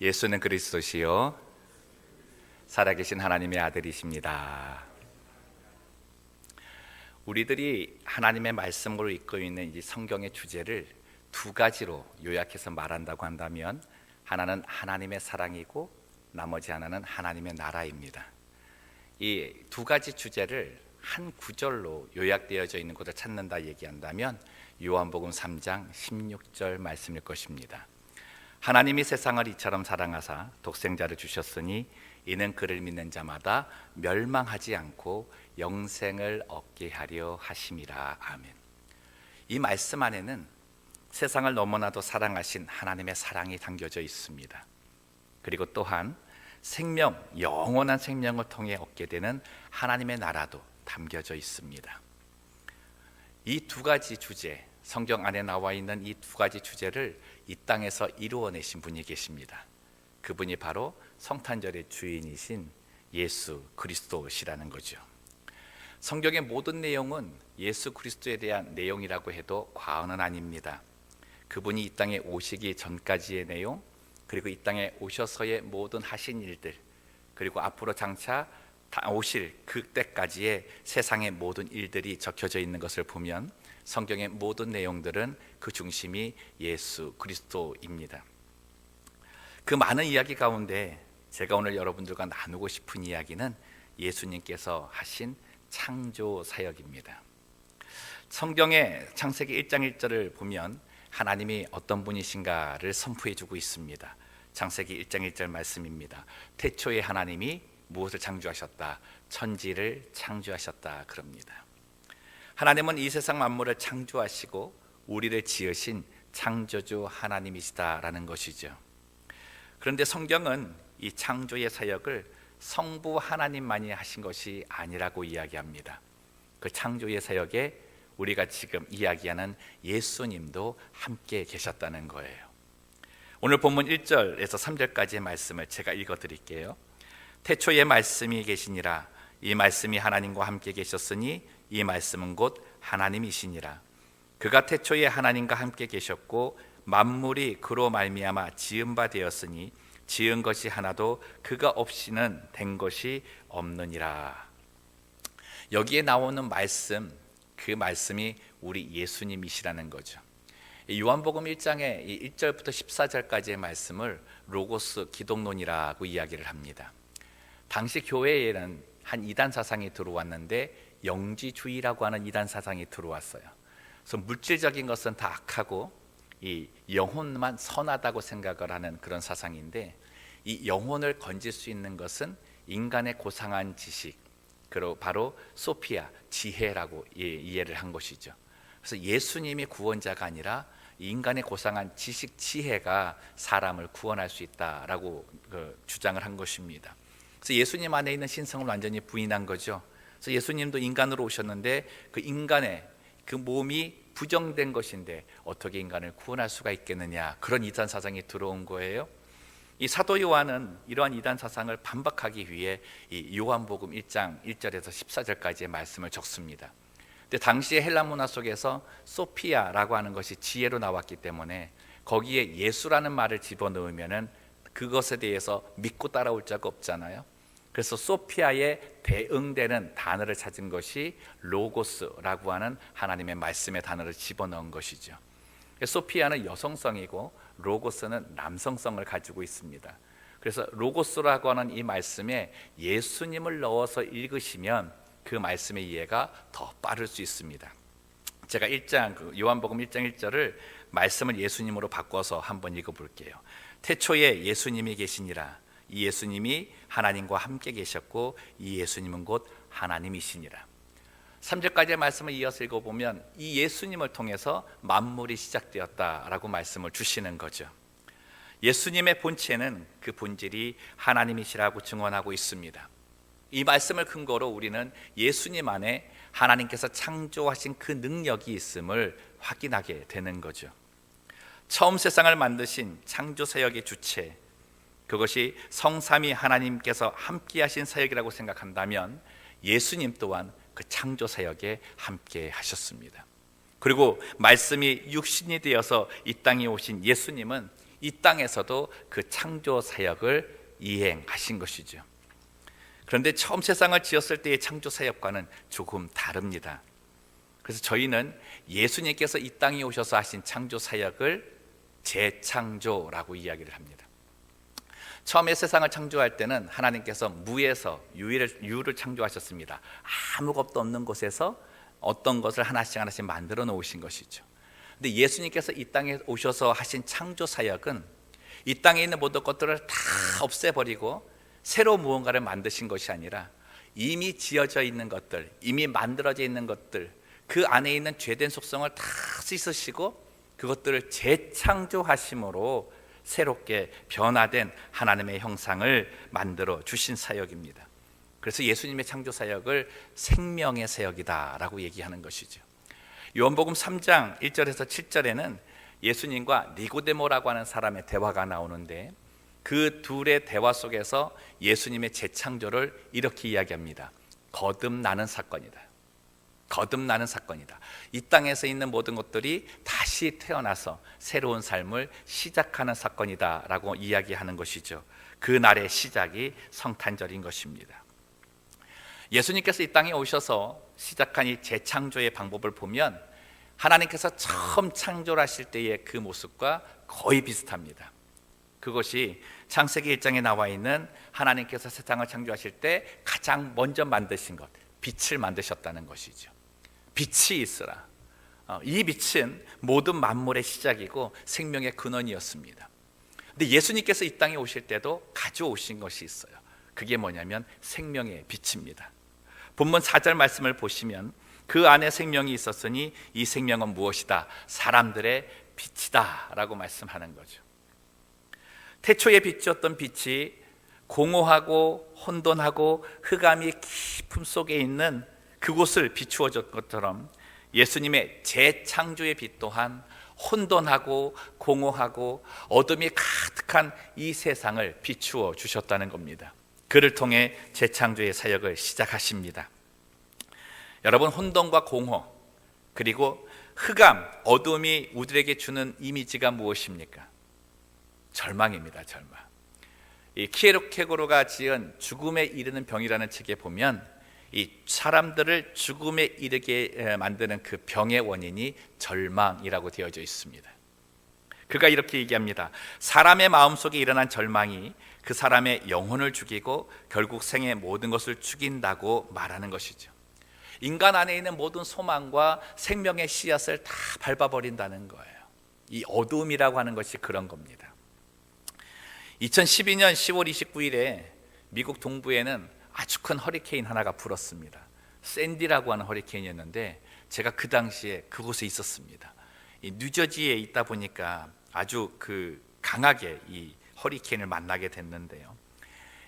예수는 그리스도시요 살아계신 하나님의 아들이십니다. 우리들이 하나님의 말씀으로 읽고 있는 이 성경의 주제를 두 가지로 요약해서 말한다고 한다면, 하나는 하나님의 사랑이고 나머지 하나는 하나님의 나라입니다. 이 두 가지 주제를 한 구절로 요약되어져 있는 곳을 찾는다 얘기한다면 요한복음 3장 16절 말씀일 것입니다. 하나님이 세상을 이처럼 사랑하사 독생자를 주셨으니 이는 그를 믿는 자마다 멸망하지 않고 영생을 얻게 하려 하심이라. 아멘. 이 말씀 안에는 세상을 너무나도 사랑하신 하나님의 사랑이 담겨져 있습니다. 그리고 또한 생명, 영원한 생명을 통해 얻게 되는 하나님의 나라도 담겨져 있습니다. 이 두 가지 주제, 성경 안에 나와 있는 이 두 가지 주제를 이 땅에서 이루어내신 분이 계십니다. 그분이 바로 성탄절의 주인이신 예수 그리스도시라는 거죠. 성경의 모든 내용은 예수 그리스도에 대한 내용이라고 해도 과언은 아닙니다. 그분이 이 땅에 오시기 전까지의 내용, 그리고 이 땅에 오셔서의 모든 하신 일들, 그리고 앞으로 장차 오실 그때까지의 세상의 모든 일들이 적혀져 있는 것을 보면 성경의 모든 내용들은 그 중심이 예수 그리스도입니다. 그 많은 이야기 가운데 제가 오늘 여러분들과 나누고 싶은 이야기는 예수님께서 하신 창조 사역입니다. 성경의 창세기 1장 1절을 보면 하나님이 어떤 분이신가를 선포해 주고 있습니다. 창세기 1장 1절 말씀입니다. 태초에 하나님이 무엇을 창조하셨다? 천지를 창조하셨다 그럽니다. 하나님은 이 세상 만물을 창조하시고 우리를 지으신 창조주 하나님이시다라는 것이죠. 그런데 성경은 이 창조의 사역을 성부 하나님만이 하신 것이 아니라고 이야기합니다. 그 창조의 사역에 우리가 지금 이야기하는 예수님도 함께 계셨다는 거예요. 오늘 본문 1절에서 3절까지의 말씀을 제가 읽어드릴게요. 태초에 말씀이 계시니라. 이 말씀이 하나님과 함께 계셨으니 이 말씀은 곧 하나님이시니라. 그가 태초에 하나님과 함께 계셨고 만물이 그로 말미암아 지은 바 되었으니 지은 것이 하나도 그가 없이는 된 것이 없느니라. 여기에 나오는 말씀, 그 말씀이 우리 예수님이시라는 거죠. 요한복음 1장의 1절부터 14절까지의 말씀을 로고스 기독론이라고 이야기를 합니다. 당시 교회에는 한 이단 사상이 들어왔는데 영지주의라고 하는 이단 사상이 들어왔어요. 그래서 물질적인 것은 다 악하고 이 영혼만 선하다고 생각을 하는 그런 사상인데, 이 영혼을 건질 수 있는 것은 인간의 고상한 지식, 그리고 바로 소피아, 지혜라고 이해를 한 것이죠. 그래서 예수님이 구원자가 아니라 인간의 고상한 지식, 지혜가 사람을 구원할 수 있다라고 주장을 한 것입니다. 그래서 예수님 안에 있는 신성을 완전히 부인한 거죠. 그래서 예수님도 인간으로 오셨는데 그 인간의 그 몸이 부정된 것인데 어떻게 인간을 구원할 수가 있겠느냐, 그런 이단 사상이 들어온 거예요. 이 사도 요한은 이러한 이단 사상을 반박하기 위해 이 요한복음 1장 1절에서 14절까지의 말씀을 적습니다. 근데 당시의 헬라 문화 속에서 소피아라고 하는 것이 지혜로 나왔기 때문에 거기에 예수라는 말을 집어넣으면은 그것에 대해서 믿고 따라올 자가 없잖아요. 그래서 소피아에 대응되는 단어를 찾은 것이 로고스라고 하는 하나님의 말씀의 단어를 집어넣은 것이죠. 소피아는 여성성이고 로고스는 남성성을 가지고 있습니다. 그래서 로고스라고 하는 이 말씀에 예수님을 넣어서 읽으시면 그 말씀의 이해가 더 빠를 수 있습니다. 제가 요한복음 1장 1절을 말씀을 예수님으로 바꿔서 한번 읽어볼게요. 태초에 예수님이 계시니라. 이 예수님이 하나님과 함께 계셨고 이 예수님은 곧 하나님이시니라. 3절까지의 말씀을 이어서 읽어보면 이 예수님을 통해서 만물이 시작되었다라고 말씀을 주시는 거죠. 예수님의 본체는 그 본질이 하나님이시라고 증언하고 있습니다. 이 말씀을 근거로 우리는 예수님 안에 하나님께서 창조하신 그 능력이 있음을 확인하게 되는 거죠. 처음 세상을 만드신 창조 사역의 주체, 그것이 성삼위 하나님께서 함께 하신 사역이라고 생각한다면 예수님 또한 그 창조 사역에 함께 하셨습니다. 그리고 말씀이 육신이 되어서 이 땅에 오신 예수님은 이 땅에서도 그 창조 사역을 이행하신 것이죠. 그런데 처음 세상을 지었을 때의 창조 사역과는 조금 다릅니다. 그래서 저희는 예수님께서 이 땅에 오셔서 하신 창조 사역을 재창조라고 이야기를 합니다. 처음에 세상을 창조할 때는 하나님께서 무에서 유를 창조하셨습니다. 아무것도 없는 곳에서 어떤 것을 하나씩 하나씩 만들어 놓으신 것이죠. 근데 예수님께서 이 땅에 오셔서 하신 창조 사역은 이 땅에 있는 모든 것들을 다 없애버리고 새로 무언가를 만드신 것이 아니라 이미 지어져 있는 것들, 이미 만들어져 있는 것들, 그 안에 있는 죄된 속성을 다 씻으시고 그것들을 재창조하심으로 새롭게 변화된 하나님의 형상을 만들어 주신 사역입니다. 그래서 예수님의 창조 사역을 생명의 사역이다라고 얘기하는 것이죠. 요한복음 3장 1절에서 7절에는 예수님과 니고데모라고 하는 사람의 대화가 나오는데 그 둘의 대화 속에서 예수님의 재창조를 이렇게 이야기합니다. 거듭나는 사건이다. 거듭나는 사건이다. 이 땅에서 있는 모든 것들이 다시 태어나서 새로운 삶을 시작하는 사건이다 라고 이야기하는 것이죠. 그 날의 시작이 성탄절인 것입니다. 예수님께서 이 땅에 오셔서 시작한 이 재창조의 방법을 보면 하나님께서 처음 창조를 하실 때의 그 모습과 거의 비슷합니다. 그것이 창세기 1장에 나와 있는 하나님께서 세상을 창조하실 때 가장 먼저 만드신 것, 빛을 만드셨다는 것이죠. 빛이 있으라. 이 빛은 모든 만물의 시작이고 생명의 근원이었습니다. 근데 예수님께서 이 땅에 오실 때도 가져오신 것이 있어요. 그게 뭐냐면 생명의 빛입니다. 본문 4절 말씀을 보시면 그 안에 생명이 있었으니 이 생명은 무엇이다? 사람들의 빛이다 라고 말씀하는 거죠. 태초에 빛이었던 빛이 공허하고 혼돈하고 흑암이 깊음 속에 있는 그곳을 비추어준 것처럼 예수님의 재창조의 빛 또한 혼돈하고 공허하고 어둠이 가득한 이 세상을 비추어 주셨다는 겁니다. 그를 통해 재창조의 사역을 시작하십니다. 여러분, 혼돈과 공허 그리고 흑암, 어둠이 우리에게 주는 이미지가 무엇입니까? 절망입니다. 절망. 이 키에로케고로가 지은 죽음에 이르는 병이라는 책에 보면 이 사람들을 죽음에 이르게 만드는 그 병의 원인이 절망이라고 되어져 있습니다. 그가 이렇게 얘기합니다. 사람의 마음속에 일어난 절망이 그 사람의 영혼을 죽이고 결국 생의 모든 것을 죽인다고 말하는 것이죠. 인간 안에 있는 모든 소망과 생명의 씨앗을 다 밟아버린다는 거예요. 이 어두움이라고 하는 것이 그런 겁니다. 2012년 10월 29일에 미국 동부에는 아주 큰 허리케인 하나가 불었습니다. 샌디라고 하는 허리케인이었는데 제가 그 당시에 그곳에 있었습니다. 이 뉴저지에 있다 보니까 아주 강하게 이 허리케인을 만나게 됐는데요.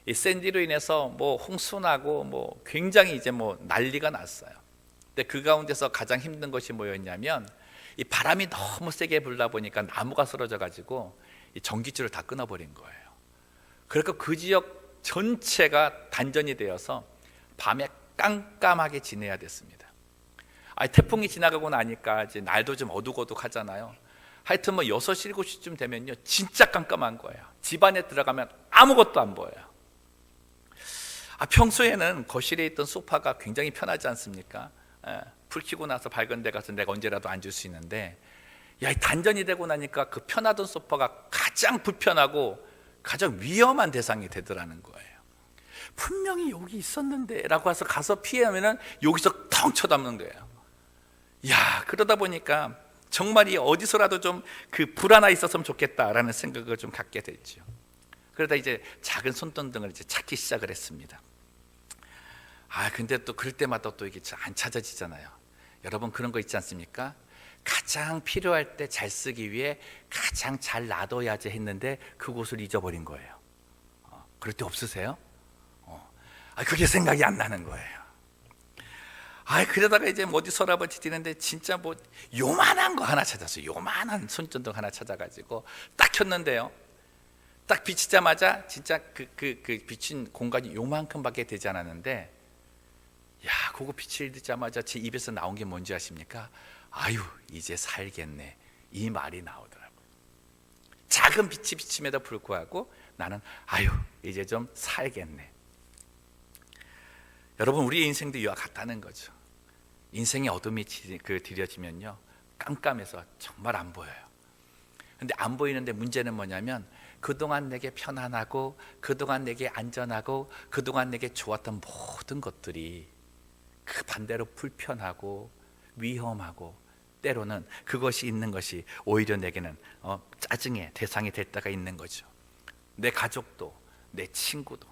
이 샌디로 인해서 홍수나고 굉장히 난리가 났어요. 근데 그 가운데서 가장 힘든 것이 뭐였냐면 이 바람이 너무 세게 불다 보니까 나무가 쓰러져 가지고 이 전기줄을 다 끊어버린 거예요. 그러니까 그 지역 전체가 단전이 되어서 밤에 깜깜하게 지내야 됐습니다. 태풍이 지나가고 나니까 이제 날도 좀 어둑어둑하잖아요. 하여튼 6시, 7시쯤 되면요 진짜 깜깜한 거예요. 집 안에 들어가면 아무것도 안 보여요. 평소에는 거실에 있던 소파가 굉장히 편하지 않습니까? 불 켜고 나서 밝은 데 가서 내가 언제라도 앉을 수 있는데 단전이 되고 나니까 그 편하던 소파가 가장 불편하고 가장 위험한 대상이 되더라는 거예요. 분명히 여기 있었는데 라고 해서 가서 피하면은 여기서 텅 쳐다보는 거예요. 그러다 보니까 정말 어디서라도 좀 불 하나 있었으면 좋겠다라는 생각을 좀 갖게 됐죠. 그러다 이제 작은 손전등을 이제 찾기 시작을 했습니다. 근데 또 그럴 때마다 또 이게 안 찾아지잖아요. 여러분 그런 거 있지 않습니까? 가장 필요할 때 잘 쓰기 위해 가장 잘 놔둬야지 했는데 그곳을 잊어버린 거예요. 그럴 때 없으세요? 그게 생각이 안 나는 거예요. 그러다가 이제 어디 서랍을 뒤지는데 진짜 요만한 거 하나 찾았어요. 요만한 손전등 하나 찾아가지고 딱 켰는데요. 딱 비치자마자 진짜 그 비친 공간이 요만큼밖에 되지 않았는데 그거 빛을 듣자마자 제 입에서 나온 게 뭔지 아십니까? 이제 살겠네 이 말이 나오더라고요. 작은 빛이 비침에도 불구하고 나는 아유 이제 좀 살겠네. 여러분, 우리의 인생도 이와 같다는 거죠. 인생의 어둠이 들여지면요, 깜깜해서 정말 안 보여요. 근데 안 보이는데 문제는 뭐냐면 그동안 내게 편안하고 그동안 내게 안전하고 그동안 내게 좋았던 모든 것들이 그 반대로 불편하고 위험하고 때로는 그것이 있는 것이 오히려 내게는 짜증의 대상이 될 때가 있는 거죠. 내 가족도 내 친구도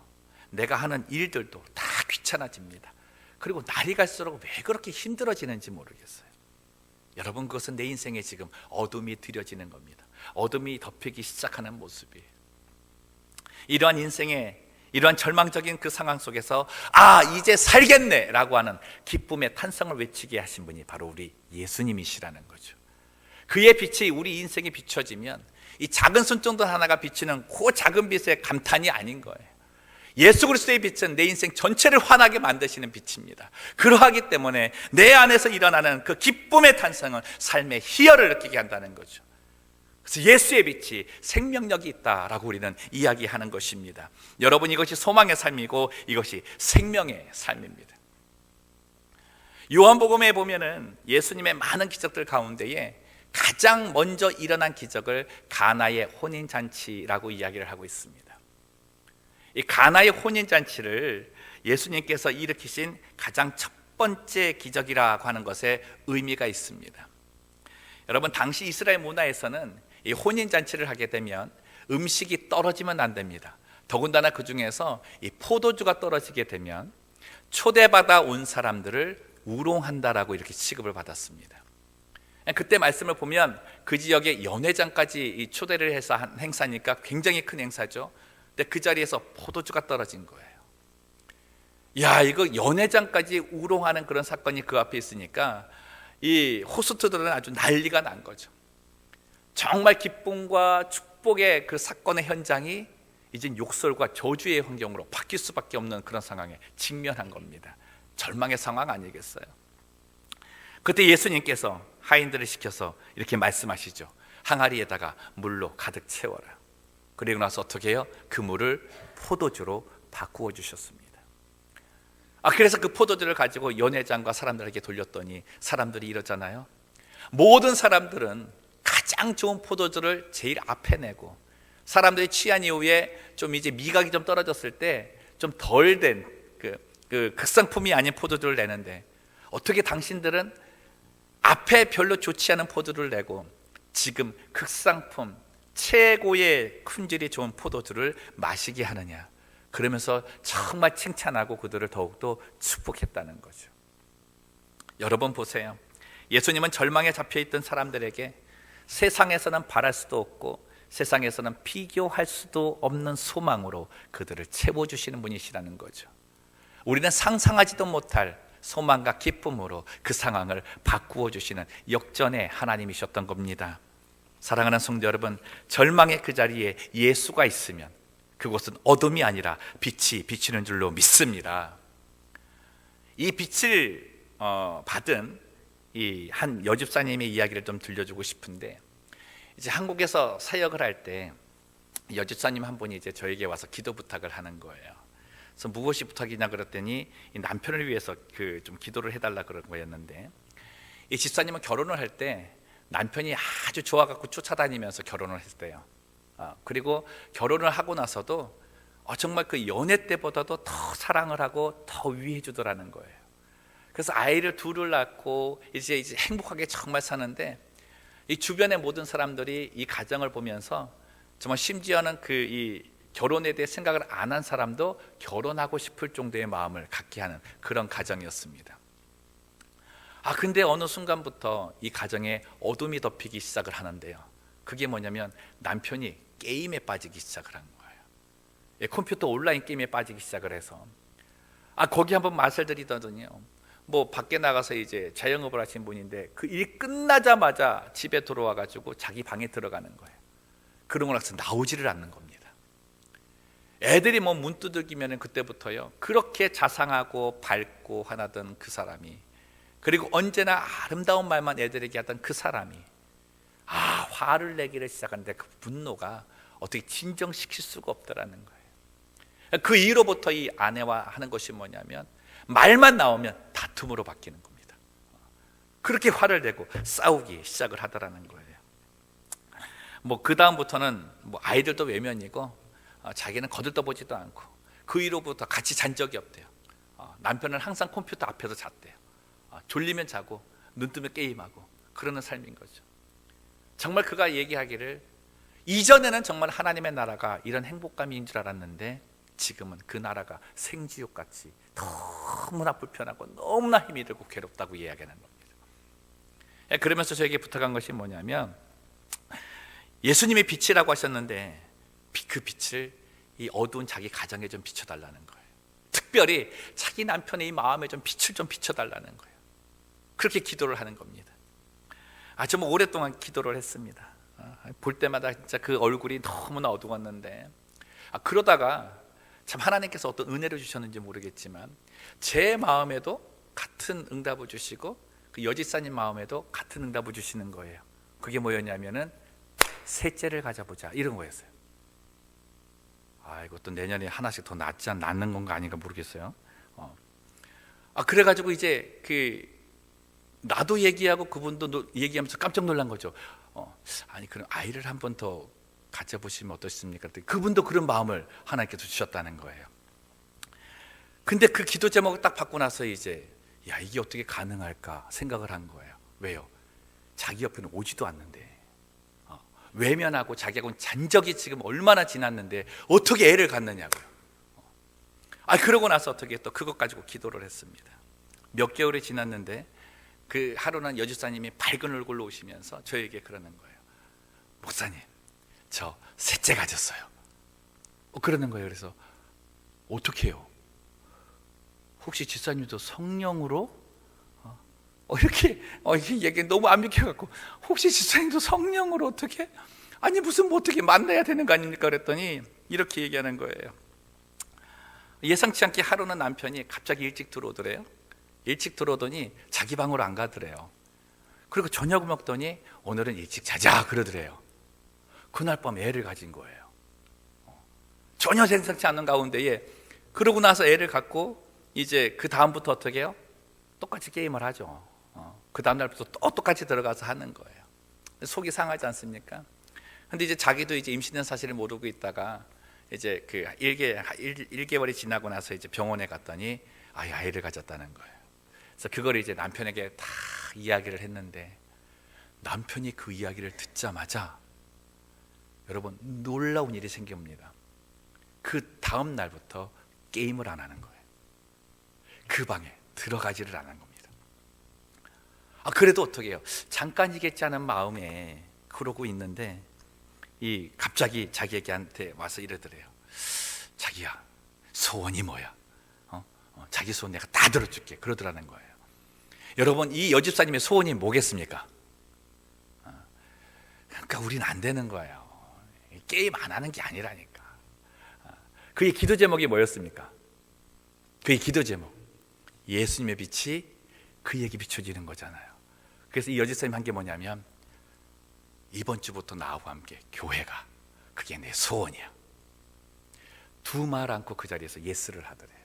내가 하는 일들도 다 귀찮아집니다. 그리고 날이 갈수록 왜 그렇게 힘들어지는지 모르겠어요. 여러분, 그것은 내 인생에 지금 어둠이 들여지는 겁니다. 어둠이 덮이기 시작하는 모습이에요. 이러한 인생의 이러한 절망적인 그 상황 속에서 이제 살겠네 라고 하는 기쁨의 탄성을 외치게 하신 분이 바로 우리 예수님이시라는 거죠. 그의 빛이 우리 인생에 비춰지면 이 작은 손정돈 하나가 비치는 그 작은 빛의 감탄이 아닌 거예요. 예수 그리스도의 빛은 내 인생 전체를 환하게 만드시는 빛입니다. 그러하기 때문에 내 안에서 일어나는 그 기쁨의 탄성은 삶의 희열을 느끼게 한다는 거죠. 그래서 예수의 빛이 생명력이 있다라고 우리는 이야기하는 것입니다. 여러분, 이것이 소망의 삶이고 이것이 생명의 삶입니다. 요한복음에 보면은 예수님의 많은 기적들 가운데에 가장 먼저 일어난 기적을 가나의 혼인잔치라고 이야기를 하고 있습니다. 이 가나의 혼인잔치를 예수님께서 일으키신 가장 첫 번째 기적이라고 하는 것에 의미가 있습니다. 여러분, 당시 이스라엘 문화에서는 이 혼인잔치를 하게 되면 음식이 떨어지면 안 됩니다. 더군다나 그 중에서 이 포도주가 떨어지게 되면 초대받아 온 사람들을 우롱한다라고 이렇게 취급을 받았습니다. 그때 말씀을 보면 그 지역에 연회장까지 초대를 해서 한 행사니까 굉장히 큰 행사죠. 근데 그 자리에서 포도주가 떨어진 거예요. 이거 연회장까지 우롱하는 그런 사건이 그 앞에 있으니까 이 호스트들은 아주 난리가 난 거죠. 정말 기쁨과 축복의 그 사건의 현장이 이젠 욕설과 저주의 환경으로 바뀔 수밖에 없는 그런 상황에 직면한 겁니다. 절망의 상황 아니겠어요? 그때 예수님께서 하인들을 시켜서 이렇게 말씀하시죠. 항아리에다가 물로 가득 채워라. 그리고 나서 어떻게 해요? 그 물을 포도주로 바꾸어 주셨습니다. 그래서 그 포도주를 가지고 연회장과 사람들에게 돌렸더니 사람들이 이러잖아요. 모든 사람들은 가장 좋은 포도주를 제일 앞에 내고 사람들이 취한 이후에 좀 이제 미각이 좀 떨어졌을 때 좀 덜 된 그 극상품이 아닌 포도주를 내는데 어떻게 당신들은 앞에 별로 좋지 않은 포도주를 내고 지금 극상품 최고의 품질이 좋은 포도주를 마시게 하느냐. 그러면서 정말 칭찬하고 그들을 더욱더 축복했다는 거죠. 여러분 보세요. 예수님은 절망에 잡혀있던 사람들에게 세상에서는 바랄 수도 없고 세상에서는 비교할 수도 없는 소망으로 그들을 채워주시는 분이시라는 거죠. 우리는 상상하지도 못할 소망과 기쁨으로 그 상황을 바꾸어 주시는 역전의 하나님이셨던 겁니다. 사랑하는 성도 여러분, 절망의 그 자리에 예수가 있으면 그곳은 어둠이 아니라 빛이 비치는 줄로 믿습니다. 이 빛을 받은 이 한 여집사님의 이야기를 좀 들려주고 싶은데, 이제 한국에서 사역을 할 때 여집사님 한 분이 이제 저에게 와서 기도 부탁을 하는 거예요. 그래서 무엇이 부탁이냐 그랬더니 이 남편을 위해서 좀 기도를 해달라 그런 거였는데, 이 집사님은 결혼을 할 때 남편이 아주 좋아갖고 쫓아다니면서 결혼을 했대요. 그리고 결혼을 하고 나서도 정말 그 연애 때보다도 더 사랑을 하고 더 위해 주더라는 거예요. 그래서 아이를 둘을 낳고 이제 행복하게 정말 사는데, 이 주변의 모든 사람들이 이 가정을 보면서 정말 심지어는 이 결혼에 대해 생각을 안 한 사람도 결혼하고 싶을 정도의 마음을 갖게 하는 그런 가정이었습니다. 근데 어느 순간부터 이 가정에 어둠이 덮이기 시작을 하는데요. 그게 뭐냐면 남편이 게임에 빠지기 시작을 한 거예요. 컴퓨터 온라인 게임에 빠지기 시작을 해서 거기 한번 맛을 들이더니요. 뭐 밖에 나가서 이제 자영업을 하신 분인데 그 일 끝나자마자 집에 들어와 가지고 자기 방에 들어가는 거예요. 그러고 나서 나오지를 않는 겁니다. 애들이 뭐 문 두들기면 그때부터요. 그렇게 자상하고 밝고 하나던 그 사람이, 그리고 언제나 아름다운 말만 애들에게 하던 그 사람이 화를 내기를 시작하는데 그 분노가 어떻게 진정시킬 수가 없더라는 거예요. 그 이후로부터 이 아내와 하는 것이 뭐냐면 말만 나오면 다툼으로 바뀌는 겁니다. 그렇게 화를 내고 싸우기 시작을 하더라는 거예요. 그 다음부터는 아이들도 외면이고 자기는 거들떠보지도 않고 그 이후로부터 같이 잔 적이 없대요. 남편은 항상 컴퓨터 앞에서 잤대요. 졸리면 자고 눈 뜨면 게임하고 그러는 삶인 거죠. 정말 그가 얘기하기를 이전에는 정말 하나님의 나라가 이런 행복감인 줄 알았는데 지금은 그 나라가 생지옥같이 너무나 불편하고 너무나 힘이 들고 괴롭다고 이야기하는 겁니다. 그러면서 저에게 부탁한 것이 뭐냐면 예수님이 빛이라고 하셨는데 그 빛을 이 어두운 자기 가정에 좀 비춰달라는 거예요. 특별히 자기 남편의 이 마음에 좀 빛을 좀 비춰달라는 거예요. 그렇게 기도를 하는 겁니다. 정말 오랫동안 기도를 했습니다. 볼 때마다 진짜 그 얼굴이 너무나 어두웠는데 그러다가 참 하나님께서 어떤 은혜를 주셨는지 모르겠지만 제 마음에도 같은 응답을 주시고 그 여집사님 마음에도 같은 응답을 주시는 거예요. 그게 뭐였냐면은 셋째를 가져보자 이런 거였어요. 이것도 내년에 하나씩 더 낳는 건가 아닌가 모르겠어요. 그래가지고 이제 나도 얘기하고 그분도 얘기하면서 깜짝 놀란 거죠. 그럼 아이를 한 번 더 가져보시면 어떻습니까? 그분도 그런 마음을 하나님께서 주셨다는 거예요. 근데 그 기도 제목을 딱 받고 나서 이제 이게 어떻게 가능할까 생각을 한 거예요. 왜요? 자기 옆에는 오지도 않는데 외면하고 자기하고는 잔 적이 지금 얼마나 지났는데 어떻게 애를 갖느냐고요. 그러고 나서 어떻게 또 그것 가지고 기도를 했습니다. 몇 개월이 지났는데 그 하루는 여집사님이 밝은 얼굴로 오시면서 저에게 그러는 거예요. 목사님, 저 셋째 가졌어요. 그러는 거예요. 그래서 어떻게 해요? 혹시 집사님도 성령으로? 이렇게 얘기 너무 안 믿겨갖고 혹시 집사님도 성령으로 어떻게? 무슨 어떻게 만나야 되는 거 아닙니까? 그랬더니 이렇게 얘기하는 거예요. 예상치 않게 하루는 남편이 갑자기 일찍 들어오더래요. 일찍 들어오더니 자기 방으로 안 가더래요. 그리고 저녁을 먹더니 오늘은 일찍 자자 그러더래요. 그날 밤 애를 가진 거예요. 전혀 생각지 않는 가운데에 그러고 나서 애를 갖고 이제 그 다음부터 어떻게 해요? 똑같이 게임을 하죠. 그 다음날부터 또 똑같이 들어가서 하는 거예요. 속이 상하지 않습니까? 근데 이제 자기도 이제 임신된 사실을 모르고 있다가 이제 그 1개월이 지나고 나서 이제 병원에 갔더니 아이를 가졌다는 거예요. 그래서 그걸 이제 남편에게 다 이야기를 했는데 남편이 그 이야기를 듣자마자 여러분 놀라운 일이 생깁니다. 그 다음 날부터 게임을 안 하는 거예요. 그 방에 들어가지를 않은 겁니다. 그래도 어떻게 해요? 잠깐이겠지 하는 마음에 그러고 있는데 갑자기 자기에게한테 와서 이러더래요. 자기야, 소원이 뭐야? 자기 소원 내가 다 들어줄게 그러더라는 거예요. 여러분 이 여집사님의 소원이 뭐겠습니까? 그러니까 우리는 안 되는 거예요. 게임 안 하는 게 아니라니까. 그의 기도 제목이 뭐였습니까? 그의 기도 제목 예수님의 빛이 그에게 비춰지는 거잖아요. 그래서 이 여집사님 한 게 뭐냐면 이번 주부터 나하고 함께 교회가 그게 내 소원이야. 두 말 않고 그 자리에서 예스를 하더래요.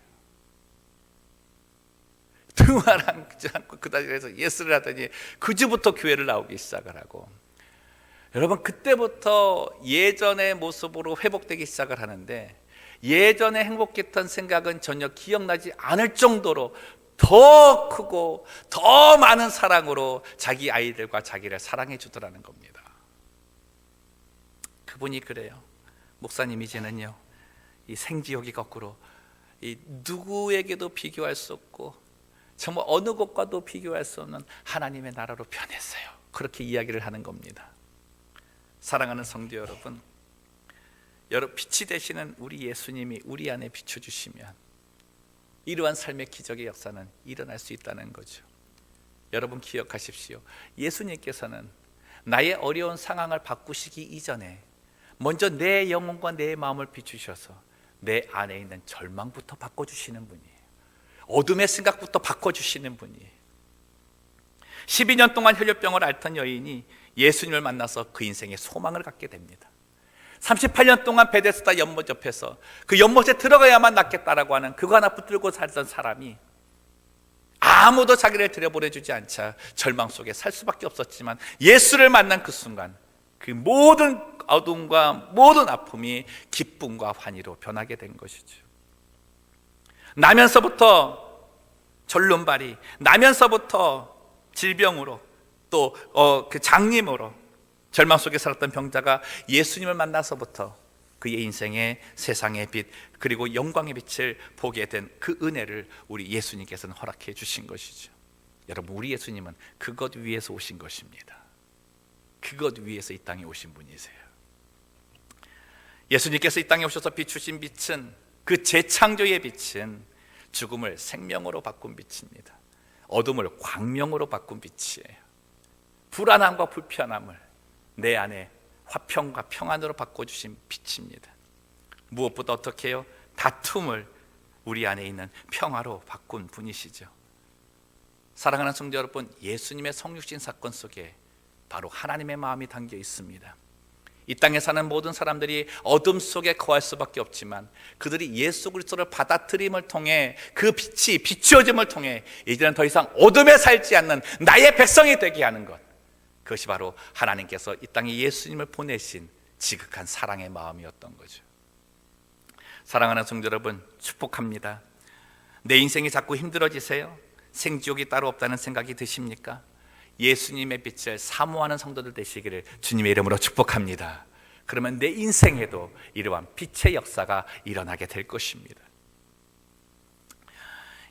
두 말 않고 그 자리에서 예스를 하더니 그 주부터 교회를 나오기 시작을 하고 여러분 그때부터 예전의 모습으로 회복되기 시작을 하는데 예전에 행복했던 생각은 전혀 기억나지 않을 정도로 더 크고 더 많은 사랑으로 자기 아이들과 자기를 사랑해 주더라는 겁니다. 그분이 그래요. 목사님 이제는요 이 생지옥이 거꾸로 이 누구에게도 비교할 수 없고 정말 어느 곳과도 비교할 수 없는 하나님의 나라로 변했어요. 그렇게 이야기를 하는 겁니다. 사랑하는 성도 여러분, 빛이 되시는 우리 예수님이 우리 안에 비춰주시면 이러한 삶의 기적의 역사는 일어날 수 있다는 거죠. 여러분 기억하십시오. 예수님께서는 나의 어려운 상황을 바꾸시기 이전에 먼저 내 영혼과 내 마음을 비추셔서 내 안에 있는 절망부터 바꿔주시는 분이에요. 어둠의 생각부터 바꿔주시는 분이에요. 12년 동안 혈류병을 앓던 여인이 예수님을 만나서 그 인생에 소망을 갖게 됩니다. 38년 동안 베데스다 연못 옆에서 그 연못에 들어가야만 낫겠다라고 하는 그거 하나 붙들고 살던 사람이 아무도 자기를 들여보내주지 않자 절망 속에 살 수밖에 없었지만 예수를 만난 그 순간 그 모든 어둠과 모든 아픔이 기쁨과 환희로 변하게 된 것이죠. 나면서부터 졸름발이, 나면서부터 질병으로 또 그 장님으로 절망 속에 살았던 병자가 예수님을 만나서부터 그의 인생의 세상의 빛 그리고 영광의 빛을 보게 된 그 은혜를 우리 예수님께서는 허락해 주신 것이죠. 여러분, 우리 예수님은 그것 위에서 오신 것입니다. 그것 위에서 이 땅에 오신 분이세요. 예수님께서 이 땅에 오셔서 비추신 빛은, 그 재창조의 빛은 죽음을 생명으로 바꾼 빛입니다. 어둠을 광명으로 바꾼 빛이에요. 불안함과 불편함을 내 안에 화평과 평안으로 바꿔주신 빛입니다. 무엇보다 어떻게 해요? 다툼을 우리 안에 있는 평화로 바꾼 분이시죠. 사랑하는 성도 여러분, 예수님의 성육신 사건 속에 바로 하나님의 마음이 담겨 있습니다. 이 땅에 사는 모든 사람들이 어둠 속에 거할 수밖에 없지만 그들이 예수 그리스도를 받아들임을 통해 그 빛이 비추어짐을 통해 이제는 더 이상 어둠에 살지 않는 나의 백성이 되게 하는 것, 그것이 바로 하나님께서 이 땅에 예수님을 보내신 지극한 사랑의 마음이었던 거죠. 사랑하는 성도 여러분, 축복합니다. 내 인생이 자꾸 힘들어지세요? 생지옥이 따로 없다는 생각이 드십니까? 예수님의 빛을 사모하는 성도들 되시기를 주님의 이름으로 축복합니다. 그러면 내 인생에도 이러한 빛의 역사가 일어나게 될 것입니다.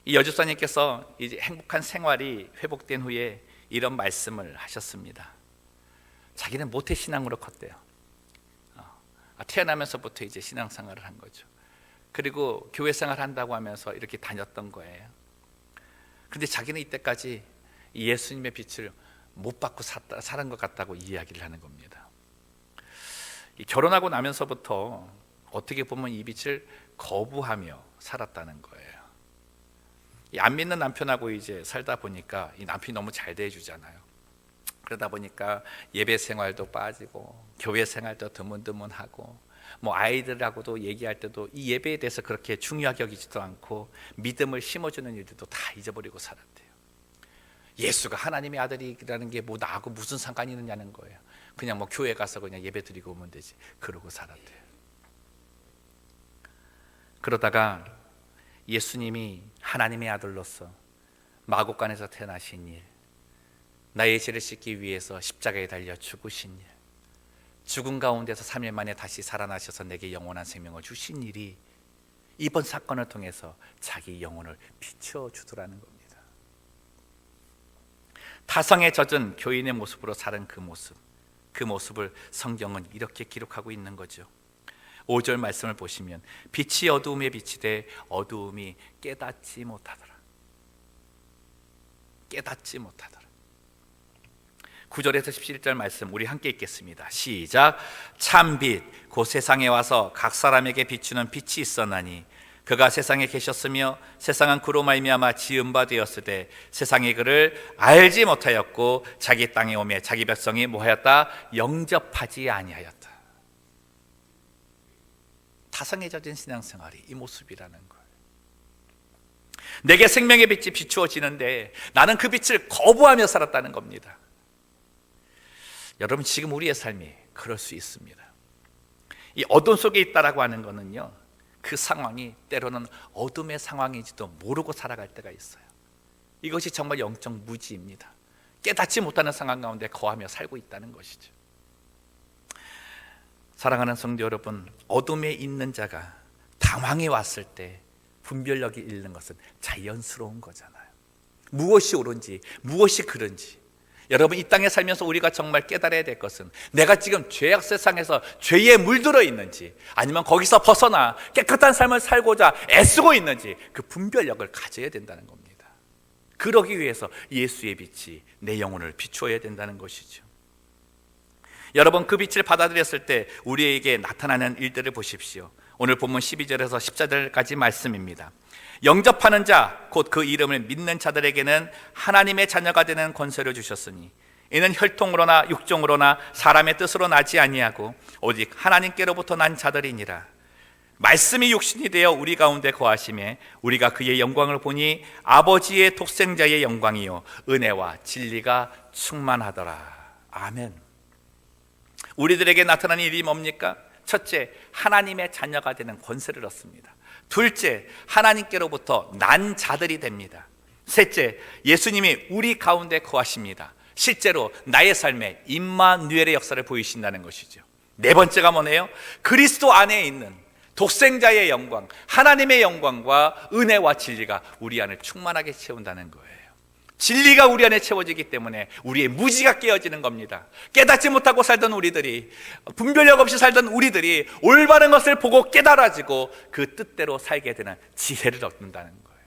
이 여주사님께서 이제 행복한 생활이 회복된 후에 이런 말씀을 하셨습니다. 자기는 모태신앙으로 컸대요. 태어나면서부터 이제 신앙생활을 한 거죠. 그리고 교회 생활 한다고 하면서 이렇게 다녔던 거예요. 근데 자기는 이때까지 예수님의 빛을 못 받고 살은 것 같다고 이야기를 하는 겁니다. 결혼하고 나면서부터 어떻게 보면 이 빛을 거부하며 살았다는 거예요. 안 믿는 남편하고 이제 살다 보니까 이 남편이 너무 잘 대해주잖아요. 그러다 보니까 예배 생활도 빠지고 교회 생활도 드문드문하고 뭐 아이들하고도 얘기할 때도 이 예배에 대해서 그렇게 중요하게 여기지도 않고 믿음을 심어주는 일들도 다 잊어버리고 살았대요. 예수가 하나님의 아들이라는 게 뭐 나하고 무슨 상관이 있느냐는 거예요. 그냥 뭐 교회 가서 그냥 예배 드리고 오면 되지, 그러고 살았대요. 그러다가 예수님이 하나님의 아들로서 마구간에서 태어나신 일, 나의 죄를 씻기 위해서 십자가에 달려 죽으신 일, 죽음 가운데서 3일 만에 다시 살아나셔서 내게 영원한 생명을 주신 일이 이번 사건을 통해서 자기 영혼을 비춰주더라는 겁니다. 타성에 젖은 교인의 모습으로 사는 그 모습을 성경은 이렇게 기록하고 있는 거죠. 5절 말씀을 보시면 빛이 어두움에 비치되 어두움이 깨닫지 못하더라. 깨닫지 못하더라. 9절에서 17절 말씀 우리 함께 읽겠습니다. 시작. 참빛 곧 세상에 와서 각 사람에게 비추는 빛이 있었나니 그가 세상에 계셨으며 세상은 그로 말미암아 지은 바 되었으되 세상이 그를 알지 못하였고 자기 땅에 오매 자기 백성이 뭐하였다? 영접하지 아니하였다. 타성에 젖은 신앙생활이 이 모습이라는 거예요. 내게 생명의 빛이 비추어지는데 나는 그 빛을 거부하며 살았다는 겁니다. 여러분, 지금 우리의 삶이 그럴 수 있습니다. 이 어둠 속에 있다라고 하는 거는요, 그 상황이 때로는 어둠의 상황인지도 모르고 살아갈 때가 있어요. 이것이 정말 영적 무지입니다. 깨닫지 못하는 상황 가운데 거하며 살고 있다는 것이죠. 사랑하는 성도 여러분, 어둠에 있는 자가 당황해 왔을 때 분별력이 잃는 것은 자연스러운 거잖아요. 무엇이 옳은지 무엇이 그른지. 여러분, 이 땅에 살면서 우리가 정말 깨달아야 될 것은 내가 지금 죄악 세상에서 죄에 물들어 있는지 아니면 거기서 벗어나 깨끗한 삶을 살고자 애쓰고 있는지 그 분별력을 가져야 된다는 겁니다. 그러기 위해서 예수의 빛이 내 영혼을 비추어야 된다는 것이죠. 여러분, 그 빛을 받아들였을 때 우리에게 나타나는 일들을 보십시오. 오늘 본문 12절에서 14절까지 말씀입니다. 영접하는 자, 곧 그 이름을 믿는 자들에게는 하나님의 자녀가 되는 권세를 주셨으니 이는 혈통으로나 육종으로나 사람의 뜻으로 나지 아니하고 오직 하나님께로부터 난 자들이니라. 말씀이 육신이 되어 우리 가운데 거하심에 우리가 그의 영광을 보니 아버지의 독생자의 영광이요 은혜와 진리가 충만하더라. 아멘. 우리들에게 나타난 일이 뭡니까? 첫째, 하나님의 자녀가 되는 권세를 얻습니다. 둘째, 하나님께로부터 난 자들이 됩니다. 셋째, 예수님이 우리 가운데 거하십니다. 실제로 나의 삶에 임마누엘의 역사를 보이신다는 것이죠. 네 번째가 뭐네요? 그리스도 안에 있는 독생자의 영광, 하나님의 영광과 은혜와 진리가 우리 안을 충만하게 채운다는 거예요. 진리가 우리 안에 채워지기 때문에 우리의 무지가 깨어지는 겁니다. 깨닫지 못하고 살던 우리들이, 분별력 없이 살던 우리들이 올바른 것을 보고 깨달아지고 그 뜻대로 살게 되는 지혜를 얻는다는 거예요.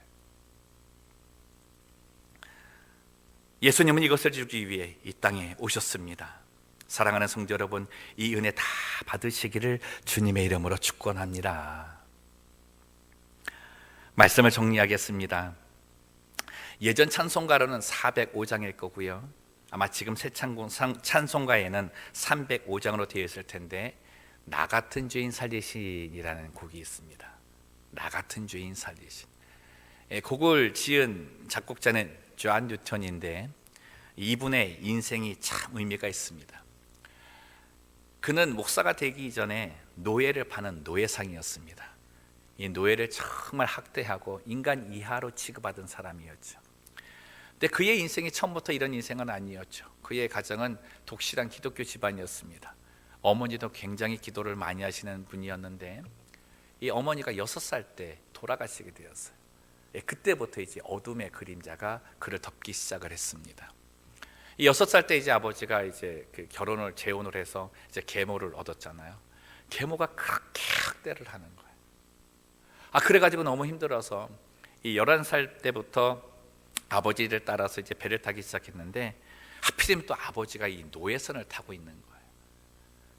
예수님은 이것을 주기 위해 이 땅에 오셨습니다. 사랑하는 성도 여러분, 이 은혜 다 받으시기를 주님의 이름으로 축원합니다. 말씀을 정리하겠습니다. 예전 찬송가로는 405장일 거고요, 아마 지금 새 찬송가에는 305장으로 되어 있을 텐데, 나 같은 죄인 살리신이라는 곡이 있습니다. 나 같은 죄인 살리신. 곡을 지은 작곡자는 존 뉴턴인데, 이분의 인생이 참 의미가 있습니다. 그는 목사가 되기 전에 노예를 파는 노예상이었습니다. 이 노예를 정말 학대하고 인간 이하로 취급하던 사람이었죠. 근데 그의 인생이 처음부터 이런 인생은 아니었죠. 그의 가정은 독실한 기독교 집안이었습니다. 어머니도 굉장히 기도를 많이 하시는 분이었는데, 이 어머니가 6살 때 돌아가시게 되었어요. 그때부터 이제 어둠의 그림자가 그를 덮기 시작을 했습니다. 이 6살 때 이제 아버지가 이제 그 결혼을 재혼을 해서 이제 계모를 얻었잖아요. 계모가 그렇게 학대를 하는 거예요. 그래가지고 너무 힘들어서 이 11살 때부터 아버지를 따라서 이제 배를 타기 시작했는데, 하필이면 또 아버지가 이 노예선을 타고 있는 거예요.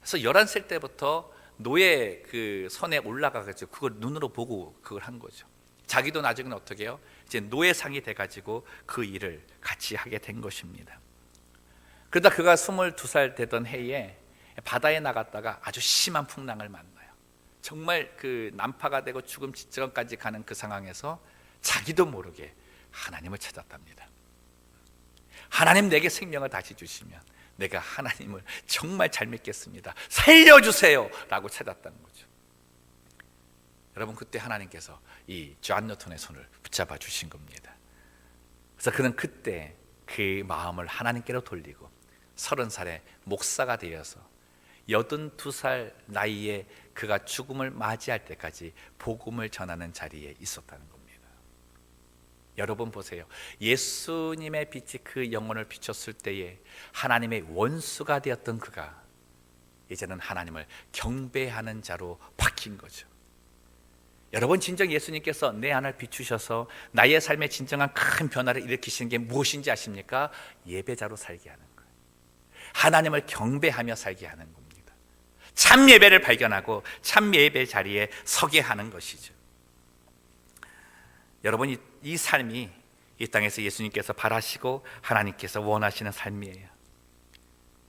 그래서 11살 때부터 노예 그 선에 올라가가지고 그걸 눈으로 보고 그걸 한 거죠. 자기도 나중에는 어떻게 해요? 이제 노예상이 돼가지고 그 일을 같이 하게 된 것입니다. 그러다 그가 22살 되던 해에 바다에 나갔다가 아주 심한 풍랑을 만나요. 정말 그 난파가 되고 죽음 직전까지 가는 그 상황에서 자기도 모르게 하나님을 찾았답니다. 하나님, 내게 생명을 다시 주시면 내가 하나님을 정말 잘 믿겠습니다. 살려주세요 라고 찾았다는 거죠. 여러분, 그때 하나님께서 이 존 뉴턴의 손을 붙잡아 주신 겁니다. 그래서 그는 그때 그 마음을 하나님께로 돌리고 30살에 목사가 되어서 82살 나이에 그가 죽음을 맞이할 때까지 복음을 전하는 자리에 있었다는 겁니다. 여러분 보세요. 예수님의 빛이 그 영혼을 비췄을 때에 하나님의 원수가 되었던 그가 이제는 하나님을 경배하는 자로 바뀐 거죠. 여러분, 진정 예수님께서 내 안을 비추셔서 나의 삶에 진정한 큰 변화를 일으키시는 게 무엇인지 아십니까? 예배자로 살게 하는 거예요. 하나님을 경배하며 살게 하는 겁니다. 참 예배를 발견하고 참 예배 자리에 서게 하는 것이죠. 여러분, 이 삶이 이 땅에서 예수님께서 바라시고 하나님께서 원하시는 삶이에요.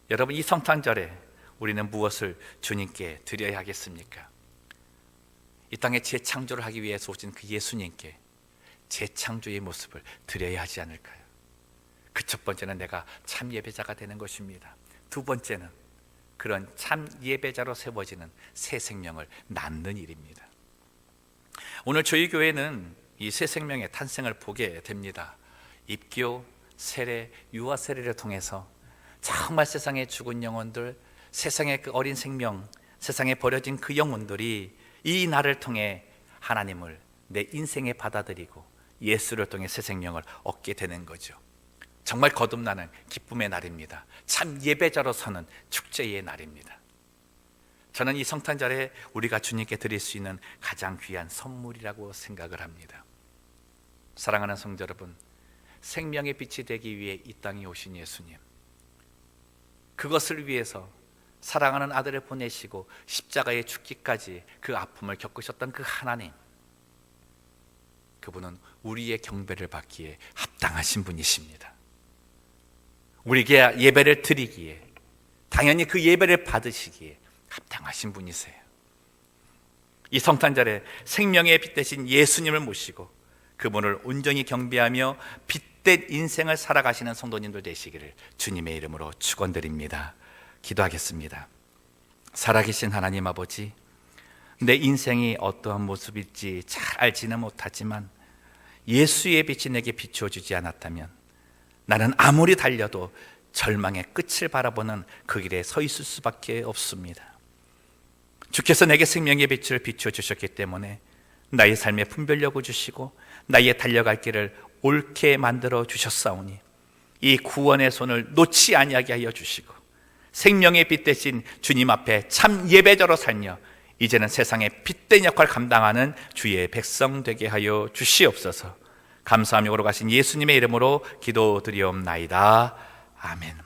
여러분, 이 성탄절에 우리는 무엇을 주님께 드려야 하겠습니까? 이 땅에 재창조를 하기 위해서 오신 그 예수님께 재창조의 모습을 드려야 하지 않을까요? 그 첫 번째는 내가 참 예배자가 되는 것입니다. 두 번째는 그런 참 예배자로 세워지는 새 생명을 낳는 일입니다. 오늘 저희 교회는 이 새 생명의 탄생을 보게 됩니다. 입교, 세례, 유아 세례를 통해서 정말 세상에 죽은 영혼들, 세상의 그 어린 생명, 세상에 버려진 그 영혼들이 이 날을 통해 하나님을 내 인생에 받아들이고 예수를 통해 새 생명을 얻게 되는 거죠. 정말 거듭나는 기쁨의 날입니다. 참 예배자로 서는 축제의 날입니다. 저는 이 성탄절에 우리가 주님께 드릴 수 있는 가장 귀한 선물이라고 생각을 합니다. 사랑하는 성도 여러분, 생명의 빛이 되기 위해 이 땅에 오신 예수님, 그것을 위해서 사랑하는 아들을 보내시고 십자가에 죽기까지 그 아픔을 겪으셨던 그 하나님, 그분은 우리의 경배를 받기에 합당하신 분이십니다. 우리에게 예배를 드리기에, 당연히 그 예배를 받으시기에 합당하신 분이세요. 이 성탄절에 생명의 빛 대신 예수님을 모시고 그분을 온전히 경배하며 빛된 인생을 살아가시는 성도님들 되시기를 주님의 이름으로 축원드립니다. 기도하겠습니다. 살아계신 하나님 아버지, 내 인생이 어떠한 모습일지 잘 알지는 못하지만 예수의 빛이 내게 비추어 주지 않았다면 나는 아무리 달려도 절망의 끝을 바라보는 그 길에 서 있을 수밖에 없습니다. 주께서 내게 생명의 빛을 비추어 주셨기 때문에 나의 삶에 분별력을 주시고 나의 달려갈 길을 옳게 만들어 주셨사오니 이 구원의 손을 놓지 아니하게 하여 주시고 생명의 빛 대신 주님 앞에 참 예배자로 살며 이제는 세상의 빛된 역할을 감당하는 주의 백성 되게 하여 주시옵소서. 감사하며 걸어가신 예수님의 이름으로 기도드리옵나이다. 아멘.